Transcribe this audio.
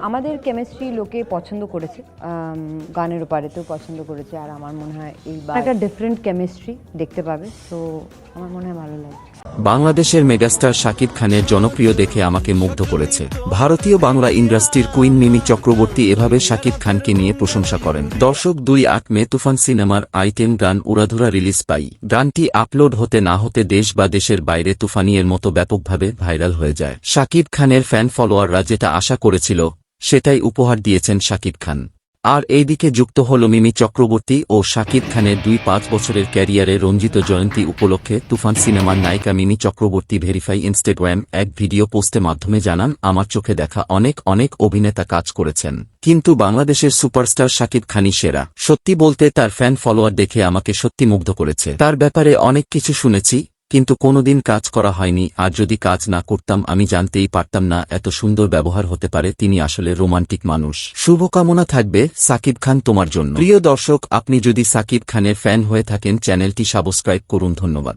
আমাদের কেমিস্ট্রি লোকে পছন্দ করেছে, গানের ওপারেতেও পছন্দ করেছে। আর আমার মনে হয় এইবার একটা ডিফারেন্ট কেমিস্ট্রি দেখতে পাবে, তো আমার মনে হয় ভালো লাগছে। বাংলাদেশের মেগাস্টার শাকিব খানের জনপ্রিয় দেখে আমাকে মুগ্ধ করেছে। ভারতীয় বাংলা ইন্ডাস্ট্রির কুইন মিমি চক্রবর্তী এভাবে শাকিব খানকে নিয়ে প্রশংসা করেন। দর্শক 2-8 মে তুফান সিনেমার আইটেম গান উড়াধুরা রিলিজ পাই। গানটি আপলোড হতে না হতে দেশ বা দেশের বাইরে তুফানিয়ের মতো ব্যাপকভাবে ভাইরাল হয়ে যায়। শাকিব খানের ফ্যান ফলোয়াররা যেটা আশা করেছিল সেটাই উপহার দিয়েছেন শাকিব খান। আর এইদিকে যুক্ত হল মিমি চক্রবর্তী ও শাকিব খানের 2-5 বছরের ক্যারিয়ারে রঞ্জিত জয়ন্তী উপলক্ষে তুফান সিনেমার নায়িকা মিমি চক্রবর্তী ভেরিফাই ইনস্টাগ্রাম এক ভিডিও পোস্টে মাধ্যমে জানান, আমার চোখে দেখা অনেক অভিনেতা কাজ করেছেন, কিন্তু বাংলাদেশের সুপারস্টার শাকিব খানই সেরা। সত্যি বলতে তার ফ্যান ফলোয়ার দেখে আমাকে সত্যি মুগ্ধ করেছে। তার ব্যাপারে অনেক কিছু শুনেছি, কিন্তু কোনোদিন কাজ করা হয়নি। আর যদি কাজ না করতাম আমি জানতেই পারতাম না এত সুন্দর ব্যবহার হতে পারে। তিনি আসলে রোমান্টিক মানুষ। শুভকামনা থাকবে সাকিব খান তোমার জন্য। প্রিয় দর্শক, আপনি যদি সাকিব খানের ফ্যান হয়ে থাকেন চ্যানেলটি সাবস্ক্রাইব করুন। ধন্যবাদ।